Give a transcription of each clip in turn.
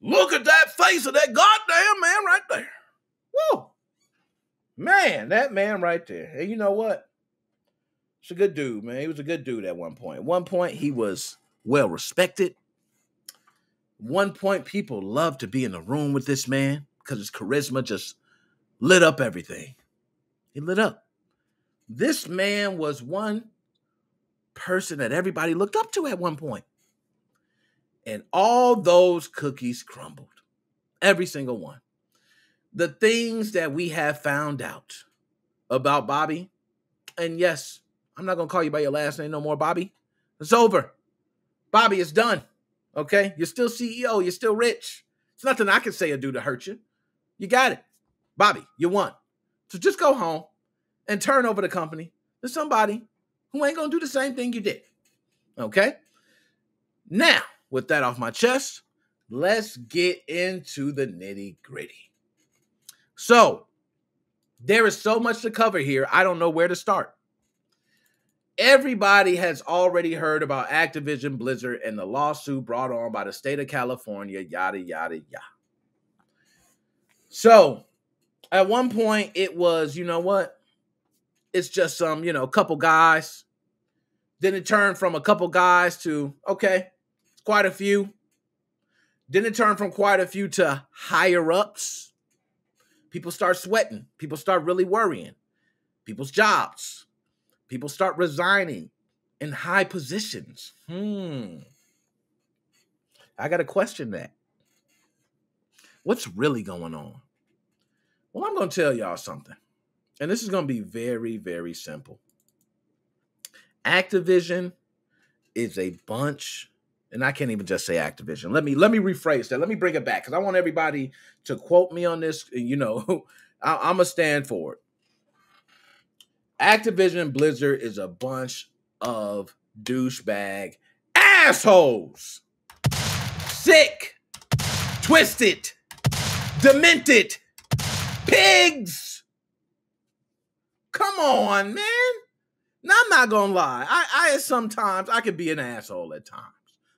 Look at that face of that goddamn man right there. Woo! Man, that man right there. Hey, you know what? He's a good dude, man. He was a good dude at one point. At one point, he was well respected. One point, people loved to be in the room with this man because his charisma just lit up everything. He lit up. This man was one person that everybody looked up to at one point. And all those cookies crumbled. Every single one. The things that we have found out about Bobby, and yes, I'm not going to call you by your last name no more, Bobby. It's over. Bobby, it's done. Okay? You're still CEO. You're still rich. It's nothing I can say or do to hurt you. You got it. Bobby, you won. So just go home and turn over the company to somebody who ain't going to do the same thing you did. Okay? Now, with that off my chest, let's get into the nitty-gritty. So, there is so much to cover here, I don't know where to start. Everybody has already heard about Activision Blizzard and the lawsuit brought on by the state of California, yada, yada, yada. So, at one point, it was, you know what? It's just some, couple guys. Then it turned from a couple guys to, okay, quite a few. Then it turned from quite a few to higher ups. People start sweating. People start really worrying. People's jobs. People start resigning in high positions. I got to question that. What's really going on? Well, I'm going to tell y'all something. And this is going to be very, very simple. Activision is a bunch, and I can't even just say Activision. Let me rephrase that. Let me bring it back because I want everybody to quote me on this. I'm going to stand for it. Activision Blizzard is a bunch of douchebag assholes. Sick, twisted, demented pigs. Come on, man. Now, I'm not going to lie. I sometimes, I can be an asshole at times.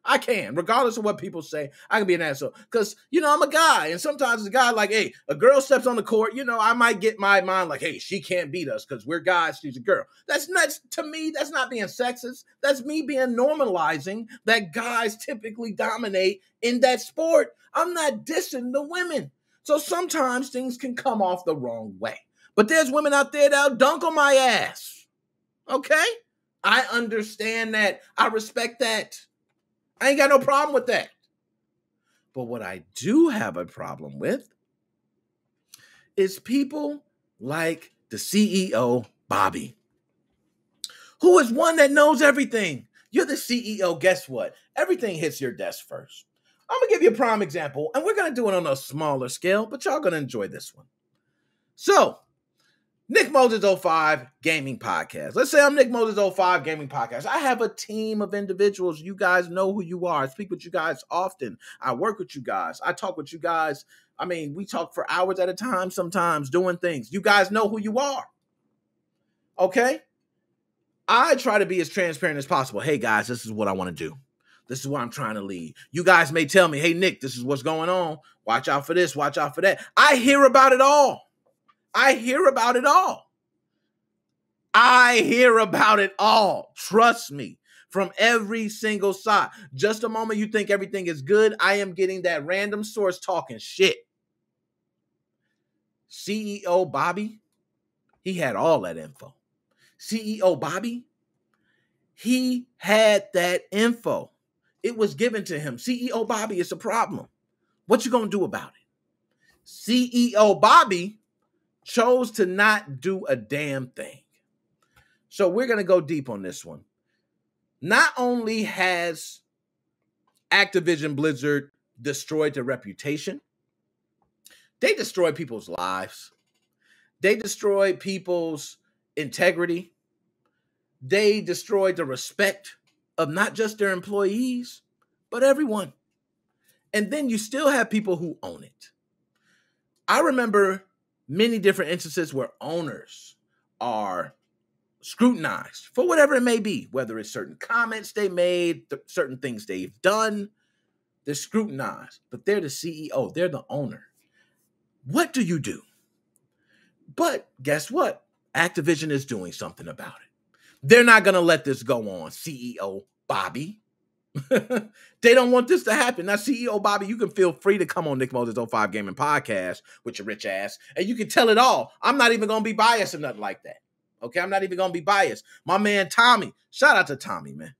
I can, regardless of what people say, I can be an asshole. Because, I'm a guy. And sometimes a guy like, hey, a girl steps on the court, I might get my mind like, hey, she can't beat us because we're guys, she's a girl. To me, that's not being sexist. That's me being normalizing that guys typically dominate in that sport. I'm not dissing the women. So sometimes things can come off the wrong way. But there's women out there that'll dunk on my ass. Okay? I understand that. I respect that. I ain't got no problem with that. But what I do have a problem with is people like the CEO, Bobby, who is one that knows everything. You're the CEO. Guess what? Everything hits your desk first. I'm going to give you a prime example, and we're going to do it on a smaller scale, but y'all going to enjoy this one. So, Nick Moses 05 Gaming Podcast. Let's say I'm Nick Moses 05 Gaming Podcast. I have a team of individuals. You guys know who you are. I speak with you guys often. I work with you guys. I talk with you guys. I mean, we talk for hours at a time sometimes doing things. You guys know who you are. Okay? I try to be as transparent as possible. Hey, guys, this is what I want to do. This is what I'm trying to lead. You guys may tell me, hey, Nick, this is what's going on. Watch out for this. Watch out for that. I hear about it all. I hear about it all. I hear about it all. Trust me. From every single side. Just a moment you think everything is good, I am getting that random source talking shit. CEO Bobby, he had all that info. CEO Bobby, he had that info. It was given to him. CEO Bobby, it's a problem. What you gonna do about it? CEO Bobby chose to not do a damn thing. So we're going to go deep on this one. Not only has Activision Blizzard destroyed their reputation, they destroyed people's lives. They destroyed people's integrity. They destroyed the respect of not just their employees, but everyone. And then you still have people who own it. I remember many different instances where owners are scrutinized for whatever it may be, whether it's certain comments they made, certain things they've done. They're scrutinized, but they're the CEO. They're the owner. What do you do? But guess what? Activision is doing something about it. They're not going to let this go on, CEO Bobby. They don't want this to happen. Now, CEO Bobby, you can feel free to come on Nick Moses 05 Gaming Podcast with your rich ass, and you can tell it all. I'm not even going to be biased or nothing like that. Okay, I'm not even going to be biased. My man Tommy, shout out to Tommy, man.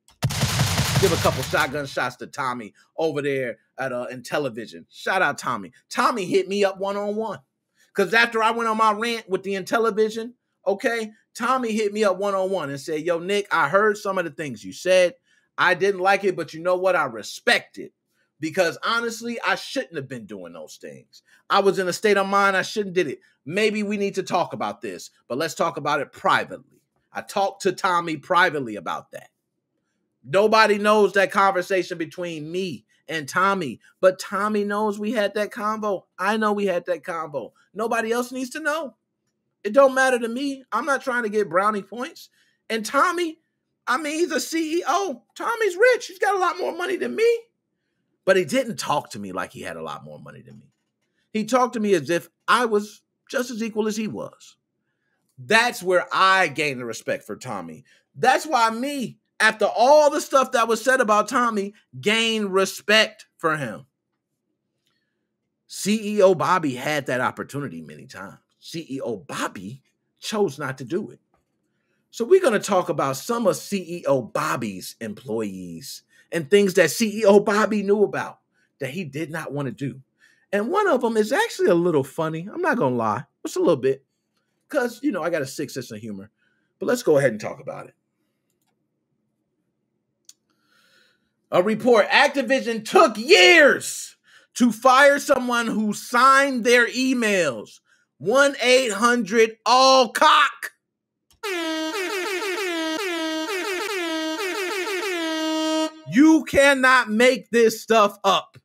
Give a couple shotgun shots to Tommy over there at Intellivision. Shout out Tommy. Tommy hit me up one-on-one. Because after I went on my rant with the Intellivision, okay, Tommy hit me up one-on-one and said, yo, Nick, I heard some of the things you said. I didn't like it, but you know what? I respect it. Because honestly, I shouldn't have been doing those things. I was in a state of mind I shouldn't did it. Maybe we need to talk about this, but let's talk about it privately. I talked to Tommy privately about that. Nobody knows that conversation between me and Tommy, but Tommy knows we had that convo. I know we had that convo. Nobody else needs to know. It don't matter to me. I'm not trying to get brownie points. And Tommy, I mean, he's a CEO. Tommy's rich. He's got a lot more money than me. But he didn't talk to me like he had a lot more money than me. He talked to me as if I was just as equal as he was. That's where I gained the respect for Tommy. That's why me, after all the stuff that was said about Tommy, gained respect for him. CEO Bobby had that opportunity many times. CEO Bobby chose not to do it. So we're going to talk about some of CEO Bobby's employees and things that CEO Bobby knew about that he did not want to do. And one of them is actually a little funny. I'm not going to lie. Just a little bit. Because, you know, I got a sick sense of humor. But let's go ahead and talk about it. A report, Activision took years to fire someone who signed their emails. 1-800-ALL-COCK. You cannot make this stuff up.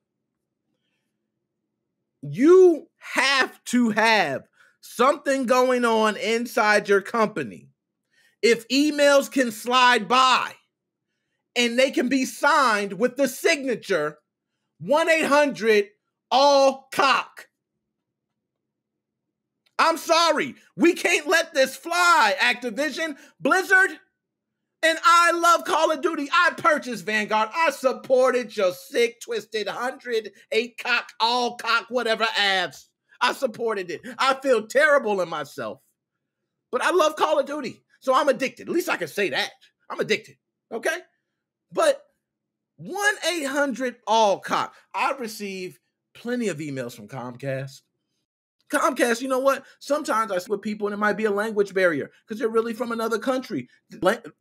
You have to have something going on inside your company. If emails can slide by and they can be signed with the signature 1-800-ALL-COCK. I'm sorry. We can't let this fly, Activision. Blizzard. And I love Call of Duty. I purchased Vanguard. I supported your sick, twisted, 108-cock, all-cock, whatever abs. I supported it. I feel terrible in myself. But I love Call of Duty. So I'm addicted. At least I can say that. I'm addicted. Okay? But 1-800-ALL-COCK. I receive plenty of emails from Comcast. Comcast, you know what? Sometimes I speak with people and it might be a language barrier because they're really from another country.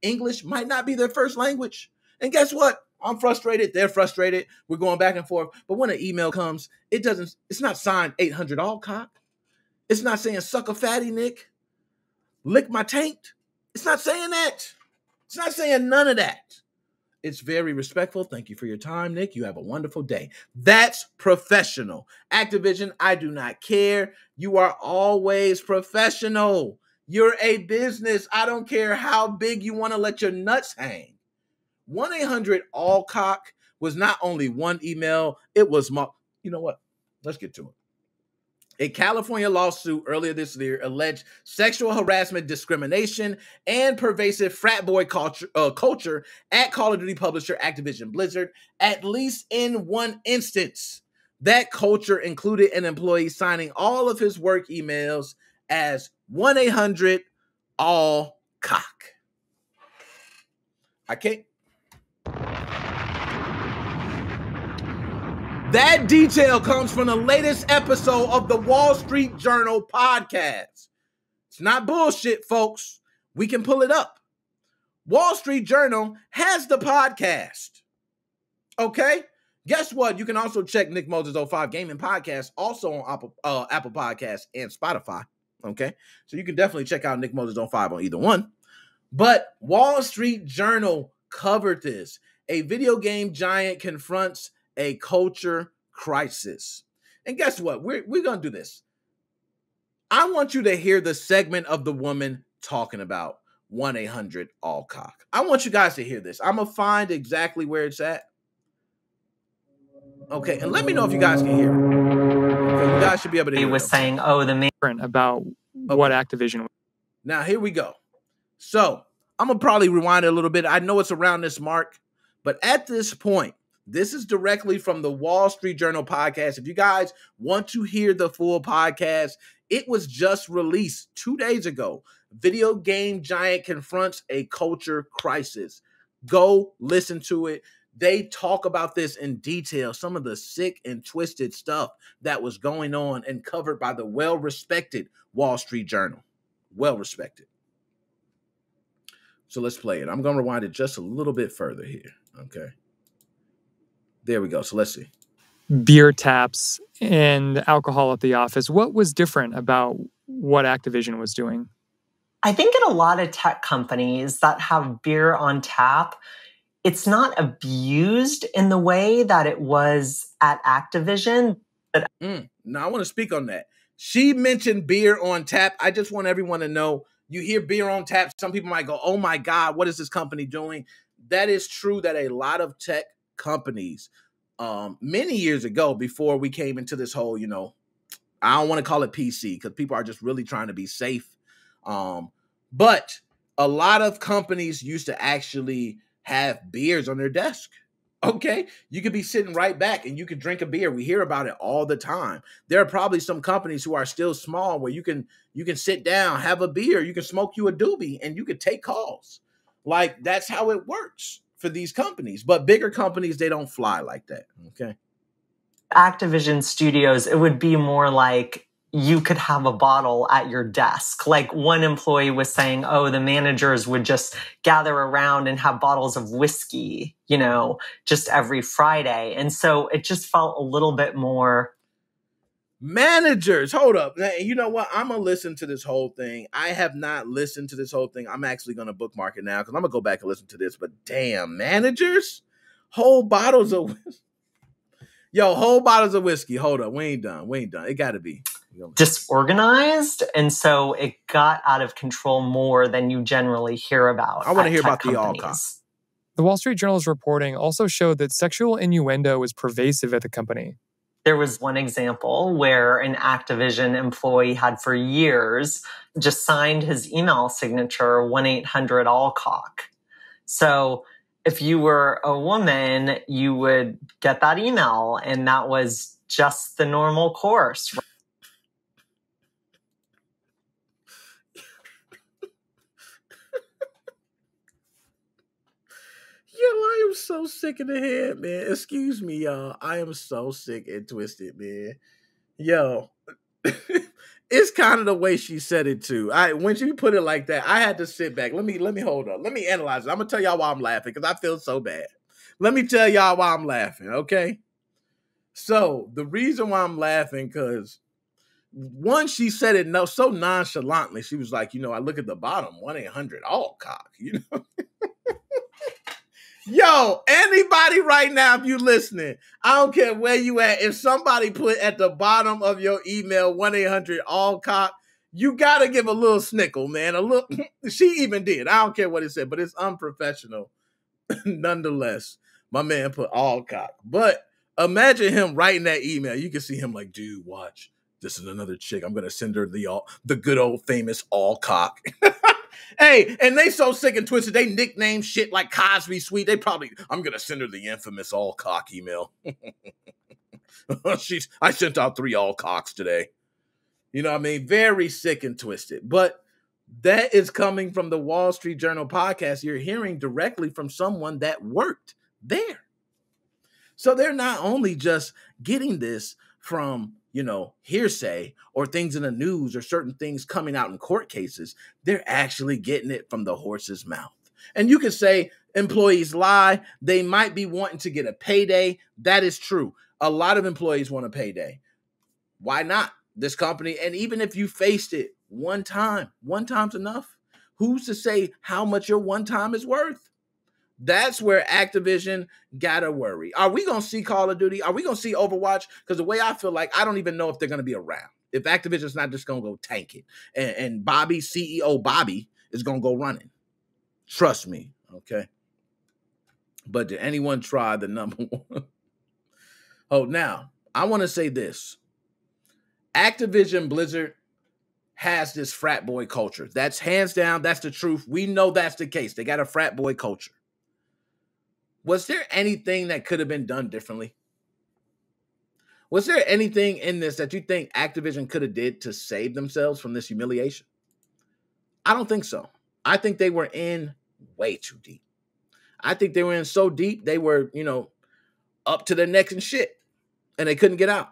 English might not be their first language. And guess what? I'm frustrated. They're frustrated. We're going back and forth. But when an email comes, it's not signed 800-ALL-COCK. It's not saying suck a fatty, Nick. Lick my taint. It's not saying that. It's not saying none of that. It's very respectful. Thank you for your time, Nick. You have a wonderful day. That's professional. Activision, I do not care. You are always professional. You're a business. I don't care how big you want to let your nuts hang. 1-800-ALL-COCK was not only one email. It was, you know what? Let's get to it. A California lawsuit earlier this year alleged sexual harassment, discrimination, and pervasive frat boy culture at Call of Duty publisher Activision Blizzard, at least in one instance. That culture included an employee signing all of his work emails as 1-800-ALL-COCK. I can't. That detail comes from the latest episode of the Wall Street Journal podcast. It's not bullshit, folks. We can pull it up. Wall Street Journal has the podcast. Okay? Guess what? You can also check Nick Moses 05 Gaming Podcast also on Apple Podcasts and Spotify. Okay? So you can definitely check out Nick Moses 05 on either one. But Wall Street Journal covered this. A video game giant confronts a culture crisis. And guess what? We're going to do this. I want you to hear the segment of the woman talking about 1-800-ALL-COCK. I want you guys to hear this. I'm going to find exactly where it's at. Okay, and let me know if you guys can hear it. Okay, you guys should be able to hear He it. was saying, oh, the main about what Activision was. Now, here we go. So, I'm going to probably rewind it a little bit. I know it's around this mark, but at this point, this is directly from the Wall Street Journal podcast. If you guys want to hear the full podcast, it was just released 2 days ago. Video game giant confronts a culture crisis. Go listen to it. They talk about this in detail, some of the sick and twisted stuff that was going on and covered by the well-respected Wall Street Journal. Well-respected. So let's play it. I'm going to rewind it just a little bit further here. Okay. There we go. So let's see. Beer taps and alcohol at the office. What was different about what Activision was doing? I think in a lot of tech companies that have beer on tap, it's not abused in the way that it was at Activision. Now, I want to speak on that. She mentioned beer on tap. I just want everyone to know, you hear beer on tap, some people might go, oh my God, what is this company doing? That is true that a lot of tech companies, many years ago, before we came into this whole, I don't want to call it PC because people are just really trying to be safe. But a lot of companies used to actually have beers on their desk. Okay, you could be sitting right back and you could drink a beer. We hear about it all the time. There are probably some companies who are still small where you can sit down, have a beer, you can smoke you a doobie, and you could take calls. Like, that's how it works for these companies. But bigger companies, they don't fly like that. Okay. Activision Studios, it would be more like you could have a bottle at your desk. Like one employee was saying, oh, the managers would just gather around and have bottles of whiskey, just every Friday. And so it just felt a little bit more. Managers, hold up. You know what? I'm going to listen to this whole thing. I have not listened to this whole thing. I'm actually going to bookmark it now because I'm going to go back and listen to this. But damn, managers? Whole bottles of whiskey. Yo, whole bottles of whiskey. Hold up. We ain't done. It got to be disorganized, and so it got out of control more than you generally hear about. I want to hear about companies. the all-cop. The Wall Street Journal's reporting also showed that sexual innuendo was pervasive at the company. There was one example where an Activision employee had for years just signed his email signature 1-800-ALL-COCK. So if you were a woman, you would get that email, and that was just the normal course. Yo, I am so sick in the head, man. Excuse me, y'all. I am so sick and twisted, man. Yo, it's kind of the way she said it too. When she put it like that, I had to sit back. Let me hold up. Let me analyze it. I'm gonna tell y'all why I'm laughing because I feel so bad. Let me tell y'all why I'm laughing, okay? So the reason why I'm laughing, because one, she said it so nonchalantly. She was like, I look at the bottom, 1-800-ALL-COCK, Yo, anybody right now, if you listening, I don't care where you at. If somebody put at the bottom of your email 1-800-ALL-COCK, you gotta give a little snickle, man. A little. She even did. I don't care what it said, but it's unprofessional, nonetheless. My man put all-cock, but imagine him writing that email. You can see him like, dude, watch. This is another chick. I'm gonna send her the good old famous all-cock. Hey, and they so sick and twisted, they nickname shit like Cosby Sweet. I'm going to send her the infamous all-cock email. I sent out 3 all-cocks today. You know what I mean? Very sick and twisted. But that is coming from the Wall Street Journal podcast. You're hearing directly from someone that worked there. So they're not only just getting this from hearsay or things in the news or certain things coming out in court cases, they're actually getting it from the horse's mouth. And you could say employees lie. They might be wanting to get a payday. That is true. A lot of employees want a payday. Why not? This company, and even if you faced it one time's enough. Who's to say how much your one time is worth? That's where Activision gotta worry. Are we going to see Call of Duty? Are we going to see Overwatch? Because the way I feel like, I don't even know if they're going to be around. If Activision's not just going to go tank it. And Bobby, CEO Bobby, is going to go running. Trust me, okay? But did anyone try the number one? Oh, now, I want to say this. Activision Blizzard has this frat boy culture. That's hands down, that's the truth. We know that's the case. They got a frat boy culture. Was there anything that could have been done differently? Was there anything in this that you think Activision could have did to save themselves from this humiliation? I don't think so. I think they were in way too deep. I think they were in so deep, they were, up to their necks in shit, and they couldn't get out.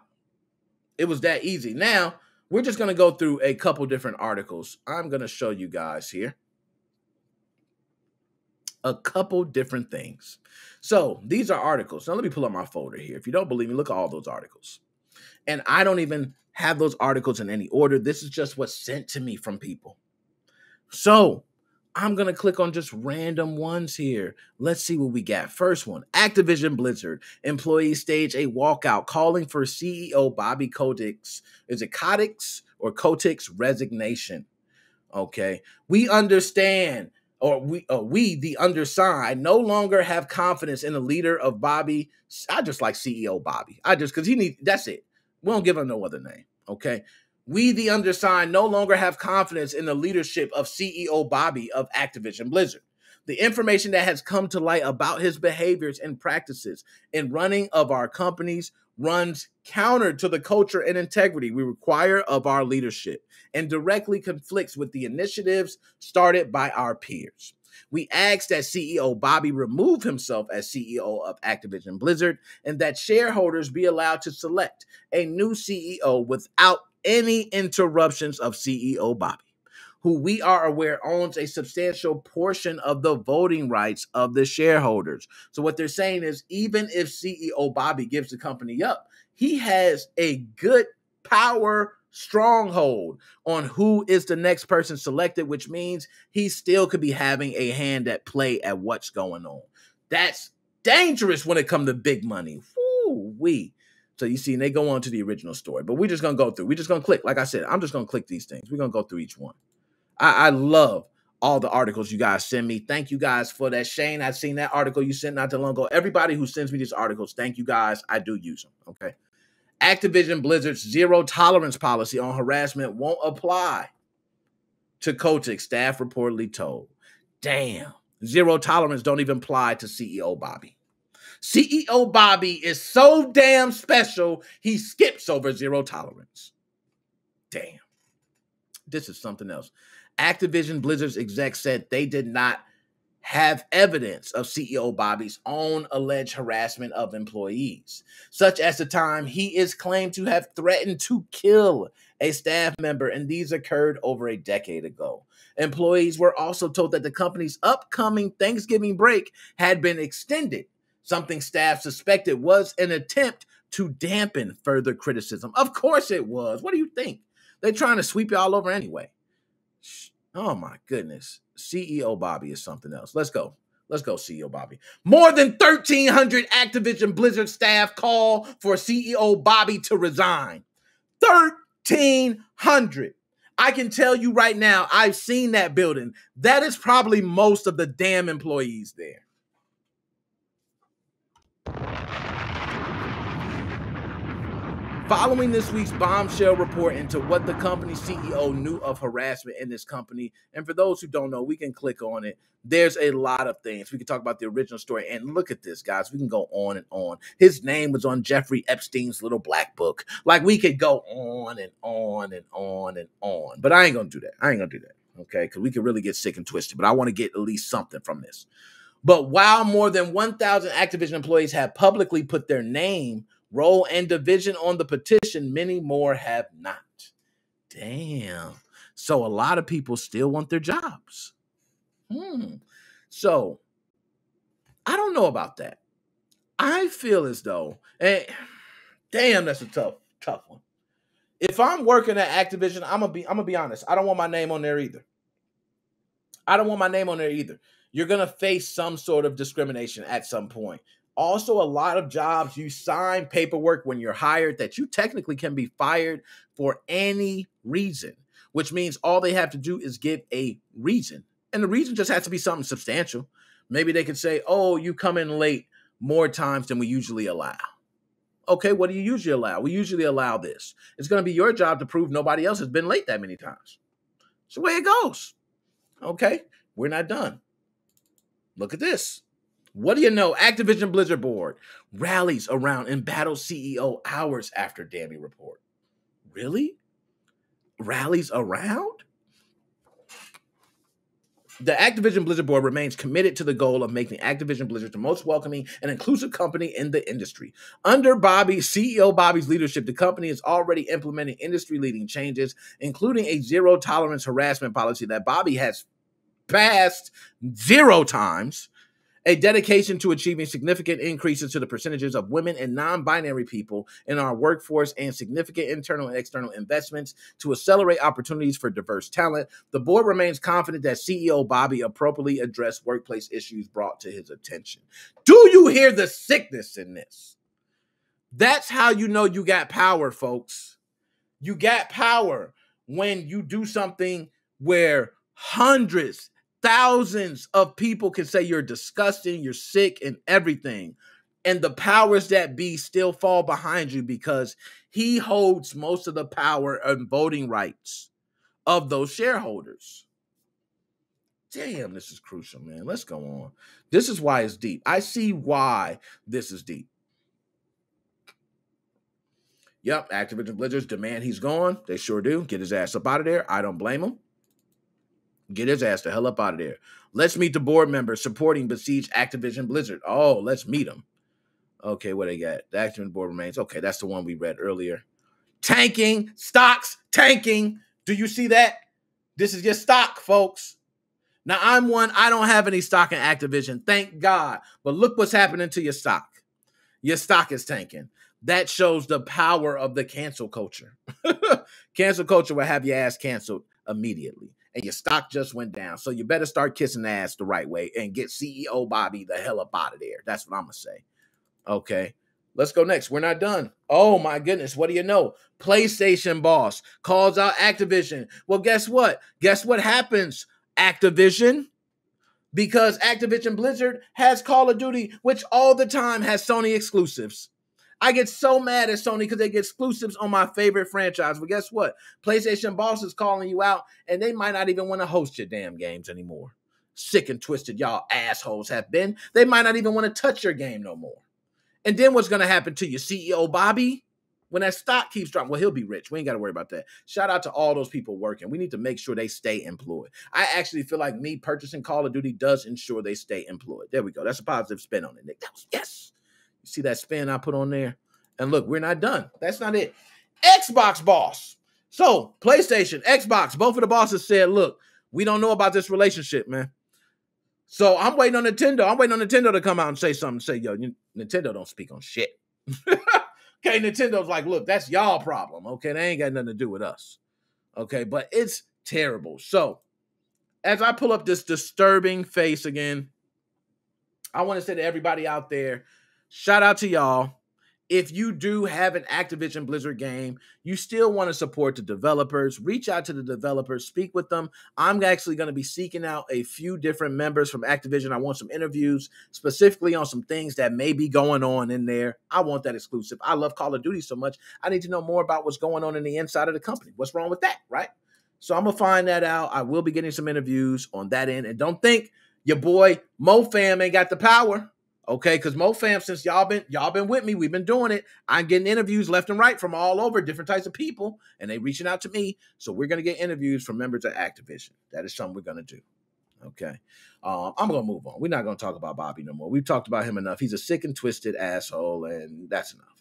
It was that easy. Now, we're just going to go through a couple different articles. I'm going to show you guys here a couple different things. So these are articles. Now, let me pull up my folder here. If you don't believe me, look at all those articles. And I don't even have those articles in any order. This is just what's sent to me from people. So I'm going to click on just random ones here. Let's see what we got. First one, Activision Blizzard. Employees stage a walkout calling for CEO Bobby Kotick's, is it Kotick's or Kotick's resignation? Okay. We understand, or we, the undersigned, no longer have confidence in the leader of Bobby. I just like CEO Bobby. Because that's it. We don't give him no other name. Okay. We, the undersigned, no longer have confidence in the leadership of CEO Bobby of Activision Blizzard. The information that has come to light about his behaviors and practices in running of our companies runs counter to the culture and integrity we require of our leadership and directly conflicts with the initiatives started by our peers. We ask that CEO Bobby remove himself as CEO of Activision Blizzard and that shareholders be allowed to select a new CEO without any interruptions of CEO Bobby, who we are aware owns a substantial portion of the voting rights of the shareholders. So what they're saying is, even if CEO Bobby gives the company up, he has a good power stronghold on who is the next person selected, which means he still could be having a hand at play at what's going on. That's dangerous when it comes to big money. Woo-wee. So you see, and they go on to the original story. But we're just going to go through. We're just going to click. Like I said, I'm just going to click these things. We're going to go through each one. I love all the articles you guys send me. Thank you guys for that. Shane, I've seen that article you sent not too long ago. Everybody who sends me these articles, thank you guys. I do use them, okay? Activision Blizzard's zero tolerance policy on harassment won't apply to Kotick, staff reportedly told. Damn. Zero tolerance don't even apply to CEO Bobby. CEO Bobby is so damn special, he skips over zero tolerance. Damn. This is something else. Activision Blizzard's exec said they did not have evidence of CEO Bobby's own alleged harassment of employees, such as the time he is claimed to have threatened to kill a staff member, and these occurred over a decade ago. Employees were also told that the company's upcoming Thanksgiving break had been extended, something staff suspected was an attempt to dampen further criticism. Of course it was. What do you think? They're trying to sweep you all over anyway. Oh my goodness. CEO Bobby is something else. Let's go. Let's go, CEO Bobby. More than 1,300 Activision Blizzard staff call for CEO Bobby to resign. 1,300. I can tell you right now, I've seen that building. That is probably most of the damn employees there. Following this week's bombshell report into what the company's CEO knew of harassment in this company, and for those who don't know, we can click on it. There's a lot of things. We can talk about the original story, and look at this, guys. We can go on and on. His name was on Jeffrey Epstein's little black book. Like, we could go on and on and on and on. But I ain't going to do that. Okay? Because we could really get sick and twisted. But I want to get at least something from this. But while more than 1,000 Activision employees have publicly put their name, role, and division on the petition, many more have not. Damn. So a lot of people still want their jobs. So I don't know about that. I feel as though, damn, that's a tough one. If I'm working at Activision, I'm gonna be honest. I don't want my name on there either. You're gonna face some sort of discrimination at some point. Also, a lot of jobs, you sign paperwork when you're hired that you technically can be fired for any reason, which means all they have to do is give a reason. And the reason just has to be something substantial. Maybe they could say, oh, you come in late more times than we usually allow. Okay, what do you usually allow? We usually allow this. It's going to be your job to prove nobody else has been late that many times. It's the way it goes. Okay, we're not done. Look at this. What do you know? Activision Blizzard board rallies around embattled CEO hours after Dammy report. Really? Rallies around? The Activision Blizzard board remains committed to the goal of making Activision Blizzard the most welcoming and inclusive company in the industry. Under CEO Bobby's leadership, the company is already implementing industry-leading changes, including a zero-tolerance harassment policy that Bobby has passed 0 times, a dedication to achieving significant increases to the percentages of women and non-binary people in our workforce, and significant internal and external investments to accelerate opportunities for diverse talent. The board remains confident that CEO Bobby appropriately addressed workplace issues brought to his attention. Do you hear the sickness in this? That's how you know you got power, folks. You got power when you do something where hundreds, thousands of people can say you're disgusting, you're sick, and everything. And the powers that be still fall behind you because he holds most of the power and voting rights of those shareholders. Damn, this is crucial, man. Let's go on. This is why it's deep. I see why this is deep. Yep, Activision Blizzard's demand he's gone. They sure do. Get his ass up out of there. I don't blame him. Get his ass the hell up out of there. Let's meet the board members supporting Besieged Activision Blizzard. Oh, let's meet them. Okay, what they got? The Activision board remains. Okay, that's the one we read earlier. Tanking. Stocks tanking. Do you see that? This is your stock, folks. Now, I'm one. I don't have any stock in Activision. Thank God. But look what's happening to your stock. Your stock is tanking. That shows the power of the cancel culture. Cancel culture will have your ass canceled immediately. And your stock just went down. So you better start kissing the ass the right way and get CEO Bobby the hell up out of there. That's what I'm going to say. Okay. Let's go next. We're not done. Oh, my goodness. What do you know? PlayStation boss calls out Activision. Well, guess what? Guess what happens, Activision? Because Activision Blizzard has Call of Duty, which all the time has Sony exclusives. I get so mad at Sony because they get exclusives on my favorite franchise. But guess what? PlayStation boss is calling you out, and they might not even want to host your damn games anymore. Sick and twisted y'all assholes have been. They might not even want to touch your game no more. And then what's going to happen to you, CEO Bobby? When that stock keeps dropping, well, he'll be rich. We ain't got to worry about that. Shout out to all those people working. We need to make sure they stay employed. I actually feel like me purchasing Call of Duty does ensure they stay employed. There we go. That's a positive spin on it, Nick. That was, yes. You see that spin I put on there? And look, we're not done. That's not it. Xbox boss. So PlayStation, Xbox, both of the bosses said, look, we don't know about this relationship, man. So I'm waiting on Nintendo. I'm waiting on Nintendo to come out and say something. Say, yo, Nintendo don't speak on shit. Okay, Nintendo's like, look, that's y'all problem. Okay, they ain't got nothing to do with us. Okay, but it's terrible. So as I pull up this disturbing face again, I want to say to everybody out there, shout out to y'all. If you do have an Activision Blizzard game, you still want to support the developers, reach out to the developers, speak with them. I'm actually going to be seeking out a few different members from Activision. I want some interviews specifically on some things that may be going on in there. I want that exclusive. I love Call of Duty so much. I need to know more about what's going on in the inside of the company. What's wrong with that, right? So I'm going to find that out. I will be getting some interviews on that end. And don't think your boy MoFam ain't got the power. Okay, because MoFam, since y'all been with me, we've been doing it. I'm getting interviews left and right from all over, different types of people, and they reaching out to me. So we're going to get interviews from members of Activision. That is something we're going to do. Okay, I'm going to move on. We're not going to talk about Bobby no more. We've talked about him enough. He's a sick and twisted asshole, and that's enough.